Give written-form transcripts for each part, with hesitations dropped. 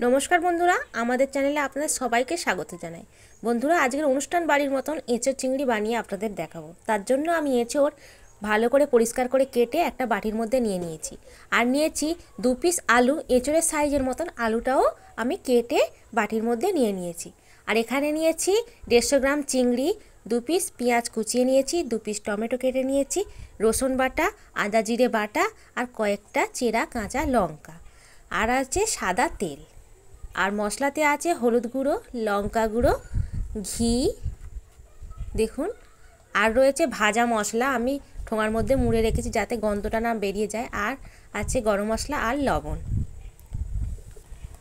নমস্কার বন্ধুরা, আমাদের চ্যানেলে আপনাদের সবাইকে স্বাগত জানাই। বন্ধুরা, আজকের অনুষ্ঠান বাড়ির মতন এঁচোড় চিংড়ি বানিয়ে আপনাদের দেখাবো। তার জন্য আমি এঁচোড় ভালো করে পরিষ্কার করে কেটে একটা বাটির মধ্যে নিয়ে নিয়েছি। আর নিয়েছি 2 পিস আলু, এঁচোড়ের সাইজের মতন আলুটাও আমি কেটে বাটির মধ্যে নিয়ে নিয়েছি। আর এখানে নিয়েছি 150 গ্রাম চিংড়ি, 2 পিস পেঁয়াজ কুচিয়ে নিয়েছি, 2 পিস টমেটো কেটে নিয়েছি, রসুন বাটা, আদা জিরে বাটা আর কয়েকটা চেরা কাঁচা লঙ্কা। আর আছে সাদা তেল। আর মশলাতে আছে হলুদ গুঁড়ো, লঙ্কা গুঁড়ো, ঘি দেখুন। আর রয়েছে ভাজা মশলা, আমি ঠোঙার মধ্যে মুড়ে রেখেছি যাতে গন্ধটা না বেরিয়ে যায়। আর আছে গরম মশলা আর লবণ।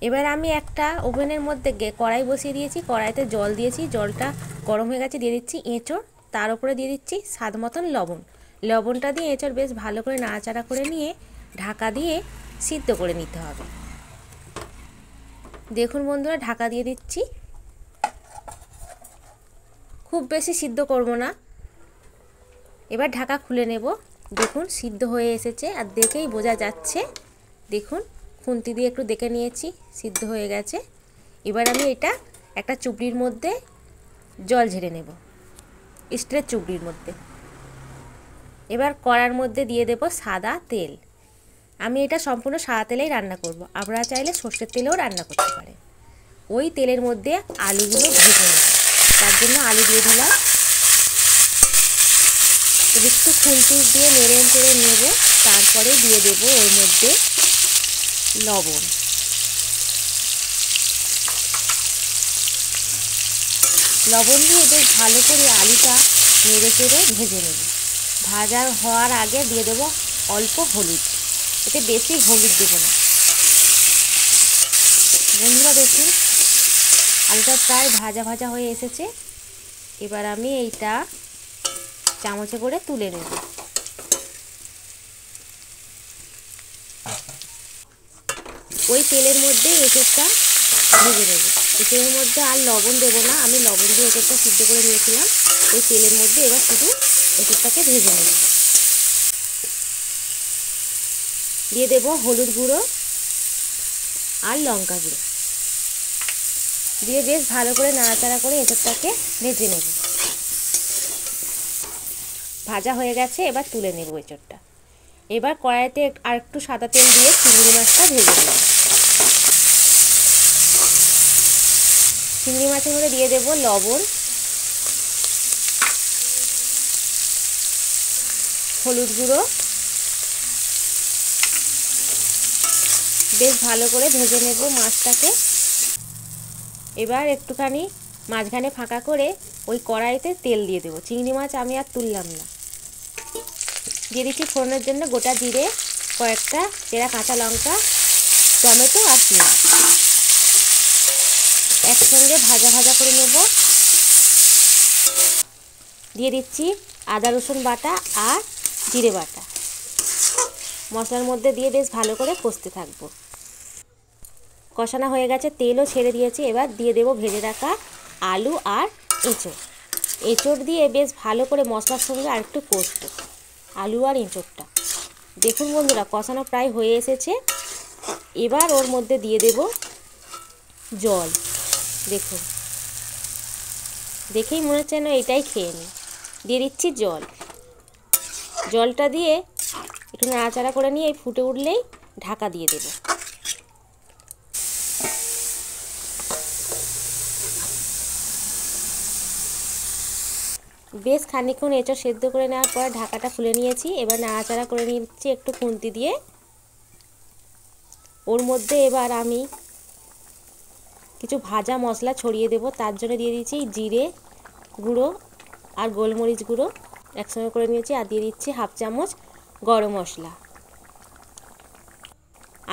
এবার আমি একটা ওভেনের মধ্যে কড়াই বসিয়ে দিয়েছি, কড়াইতে জল দিয়েছি, জলটা গরম হয়ে গেছে। দিয়ে দিচ্ছি এঁচোড়, তার উপরে দিয়ে দিচ্ছি স্বাদ মতন লবণ। লবণটা দিয়ে এঁচোড় বেশ ভালো করে নাড়াচাড়া করে নিয়ে ঢাকা দিয়ে সিদ্ধ করে নিতে হবে। দেখুন বন্ধুরা, ঢাকা দিয়ে দিচ্ছি। খুব বেশি সিদ্ধ করব না। এবার ঢাকা খুলে নেব। দেখুন সিদ্ধ হয়ে এসেছে, আর দেখেই বোঝা যাচ্ছে। দেখুন খুন্তি দিয়ে একটু দেখে নিয়েছি, সিদ্ধ হয়ে গেছে। এবার আমি এটা একটা চুবড়ির মধ্যে জল ঝেড়ে নেব, স্টিলের চুবড়ির মধ্যে। এবার কড়ার মধ্যে দিয়ে দেব সাদা তেল। আমি এটা সম্পূর্ণ সাদা তেলেই রান্না করব। আপনারা চাইলে সর্ষের তেলেও রান্না করতে পারেন। ওই তেলের মধ্যে আলুগুলো ভেজে নেব, তার জন্য আলু দিয়ে দিলাম। একটু খুন্তি দিয়ে নেড়ে চেড়ে নেব। তারপরে দিয়ে দেব ওর মধ্যে লবণ। লবণ দিয়ে বেশ ভালো করে আলুটা নেড়ে চেড়ে ভেজে নেব। ভাজা হওয়ার আগে দিয়ে দেব অল্প হলুদ, এতে বেশি হলুদ দেব না। বন্ধুরা দেখুন আলুটা প্রায় ভাজা ভাজা হয়ে এসেছে। এবার আমি এইটা চামচে করে তুলে নেব। ওই তেলের মধ্যে এঁচোড়টা ভেজে নেব। এই তেলের মধ্যে আর লবণ দেব না, আমি লবণ দিয়ে এঁচোড়টা সিদ্ধ করে নিয়েছিলাম। ওই তেলের মধ্যে এবার শুধু এঁচোড়টাকে ভেজে নেব। দিয়ে দেব হলুদ গুঁড়ো আর লঙ্কা গুঁড়ো, দিয়ে বেশ ভালো করে নাড়াচাড়া করে এঁচোড়টাকে ভেজে নেব। ভাজা হয়ে গেছে, এবার তুলে নেব এঁচোড়টা। এবার কড়াইতে আর একটু সাদা তেল দিয়ে চিংড়ি মাছটা ভেজে নেব। চিংড়ি মাছের মধ্যে দিয়ে দেব লবণ, হলুদ গুঁড়ো, বেশ ভালো করে ভেজে নেব মাছটাকে। এবার একটুখানি মাঝখানে ফাঁকা করে ওই কড়াইতে তেল দিয়ে দেবো। চিংড়ি মাছ আমি আর তুললাম না। দিয়ে দিচ্ছি ফোড়নের জন্য গোটা জিরে, কয়েকটা চেরা কাঁচা লঙ্কা, টমেটো আর পেঁয়াজ একসঙ্গে ভাজা ভাজা করে নেব। দিয়ে দিচ্ছি আদা রসুন বাটা আর জিরে বাটা। মশলার মধ্যে দিয়ে বেশ ভালো করে কষতে থাকবো। কষানো হয়ে গেছে, তেলও ছেড়ে দিয়েছি। এবার দিয়ে দেব ভেজে রাখা আলু আর এঁচোড়। এঁচোড় দিয়ে বেশ ভালো করে মশলার সঙ্গে আর একটু কষবো আলু আর এঁচোড়টা। দেখুন বন্ধুরা কষানো প্রায় হয়ে এসেছে। এবার ওর মধ্যে দিয়ে দেব জল। দেখুন দেখেই মনে হচ্ছে না এটাই খেয়ে নিই। দিয়ে দিচ্ছি জল। জলটা দিয়ে একটু নাড়াচাড়া করে নিয়ে ফুটে উঠলেই ঢাকা দিয়ে দেব। বেশ খানিকক্ষণ এঁচোড় সেদ্ধ করে নেওয়ার পর ঢাকাটা খুলে নিয়েছি। এবার নাড়াচাড়া করে নিচ্ছি একটু খুন্তি দিয়ে। ওর মধ্যে এবার আমি কিছু ভাজা মশলা ছড়িয়ে দেব। তার জন্য দিয়ে দিচ্ছি জিরে গুঁড়ো আর গোলমরিচ গুঁড়ো একসঙ্গে করে নিয়েছি। আর দিয়ে দিচ্ছি হাফ চামচ গরম মশলা,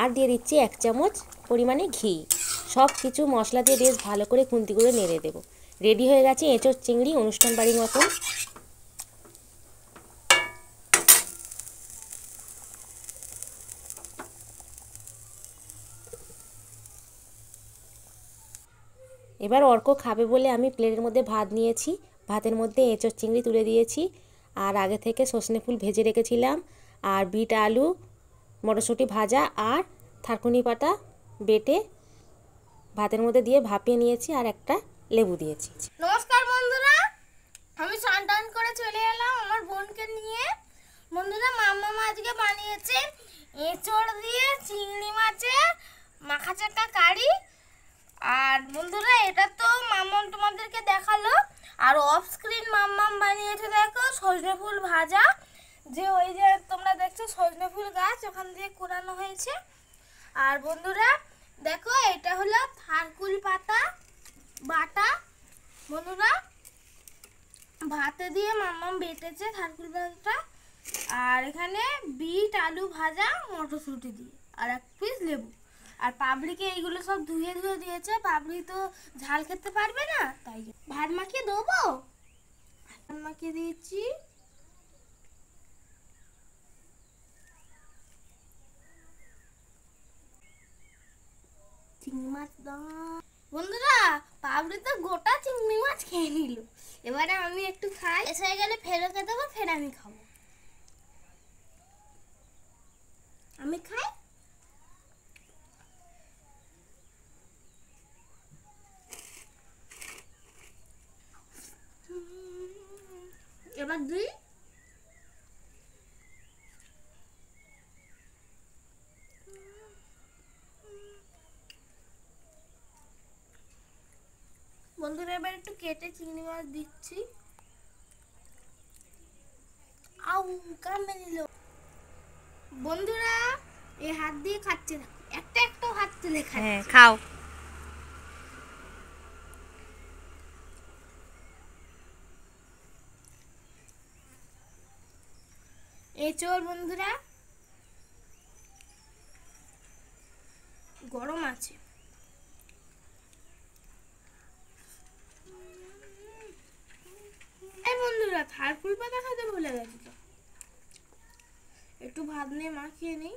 আর দিয়ে দিচ্ছি 1 চামচ পরিমাণে ঘি। সব কিছু মশলা দিয়ে বেশ ভালো করে খুন্তি করে নেড়ে দেব। রেডি হয়ে গেছে এঁচোড় চিংড়ি অনুষ্ঠান বাড়ির মতন। এবার অর্ক খাবে বলে আমি প্লেটের মধ্যে ভাত নিয়েছি। ভাতের মধ্যে এঁচোড় চিংড়ি তুলে দিয়েছি। আর আগে থেকে সজনে ফুল ভেজে রেখেছিলাম, আর বিট আলু মটরশুঁটি ভাজা, আর থারকুনি পাতা বেটে ভাতের মধ্যে দিয়ে ভাপিয়ে নিয়েছি আর একটা লেবু দিয়েছি। নমস্কার বন্ধুরা, আমি স্নান করে চলে এলাম আমার বোনকে নিয়ে। বন্ধুরা, মাম্মা আজকে বানিয়েছে এঁচড় দিয়ে চিংড়ি মাছের মাখা চাকা কারি। আর বন্ধুরা, এটা তো মাম্মাম তোমাদেরকে দেখালো। আর অফ স্ক্রিন মাম্মাম বানিয়েছে, দেখো, সজনে ফুল ভাজা। যে ওই যে তোমরা দেখছো সজনে ফুল গাছ, ওখান দিয়ে কোরানো হয়েছে। আর বন্ধুরা দেখো, এটা হলো থারকুল পাতা বাটা। বন্ধুরা, ভাতে দিয়ে মাম্মাম বেটেছে থারকুল পাতাটা। আর এখানে বিট আলু ভাজা মটরশুঁটি দিয়ে আর এক পিস লেবু। আর পাবলিকে এইগুলো সব ধুয়ে ধুয়ে দিয়েছে, পাবলি তো ঝাল খেতে পারবে না, তাই ভাত মাখিয়ে দেবো। ভাত মাখিয়ে দিয়েছি। চিংড়ি মাছ দাও। বন্ধুরা, পাবলি তো গোটা চিংড়ি মাছ খেয়ে নিল। এবারে আমি একটু খাই, এসে গেলে ফের ওকে দেবো, ফের আমি খাবো। আমি খাই। এবার দুই বন্ধুরা, এবার একটু কেটে চিংড়ি মাছ দিচ্ছি। আউ, কামড়ে নিল। বন্ধুরা, এই হাত দিয়ে খাচ্ছে না, একটা একটা হাত তুলে খাচ্ছে। হ্যাঁ, খাও। এঁচড় বন্ধুরা গরম আছে। এই বন্ধুরা, থারকুল পাতা খেতে ভুলে গেছি তো, একটু ভাত নিয়ে মাখিয়ে নিই।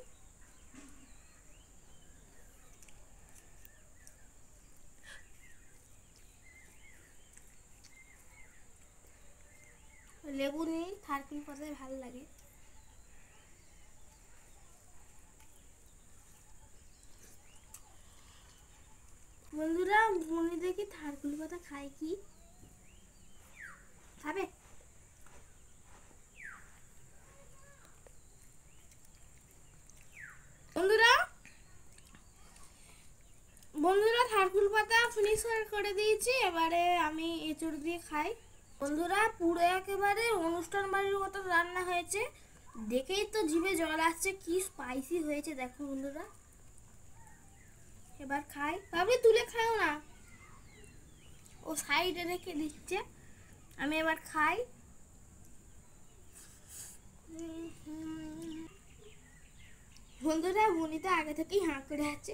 লেবু নিই, থারকুল পাতায় ভালো লাগে। বন্ধুরা, মনে দেখি থারকুল পাতা খায় কি খাবে। বন্ধুরা থারকুল পাতা ফিনিশ করে দিয়েছি। এবারে আমি এঁচড় দিয়ে খাই। বন্ধুরা, পুরো একেবারে অনুষ্ঠান বাড়ির মতো রান্না হয়েছে। দেখেই তো জিভে জল আসছে, কি স্পাইসি হয়েছে দেখো বন্ধুরা। এবার খাই। ভাবি তুলে খাও না, ও সাইডে রেখে দিচ্ছে। আমি এবার খাই। বন্ধুরা, বুনিতে আগে থেকেই হাঁ করে আছে।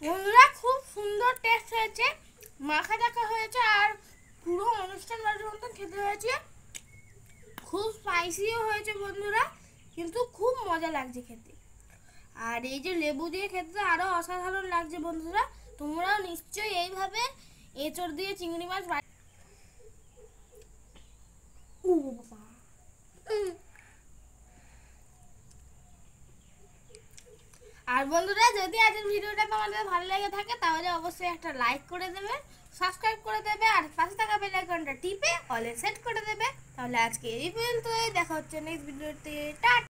বন্ধুরা, খুব সুন্দর টেস্ট হয়েছে, মাখা টাকা হয়েছে, আর পুরো অনুষ্ঠান বাড়ির মতন খেতে হয়েছে। খুব স্পাইসিও হয়েছে বন্ধুরা, কিন্তু খুব মজা লাগছে খেতে। আর এই যে লেবু দিয়ে খেতে আরো অসাধারণ লাগছে বন্ধুরা। তোমরাও নিশ্চয়ই এইভাবে এঁচড় দিয়ে চিংড়ি মাছ আর বন্ধুরা, যদি আজকের ভিডিওটা তোমাদের ভালো লেগে থাকে তাহলে অবশ্যই একটা লাইক করে দেবে, সাবস্ক্রাইব করে দেবে, আর পাশে থাকা বেল আইকনটা টিপে অলে সেট করে দেবে। তাহলে আজকে এই পর্যন্তই, দেখা হচ্ছে নেক্সট ভিডিওতে। টাটা।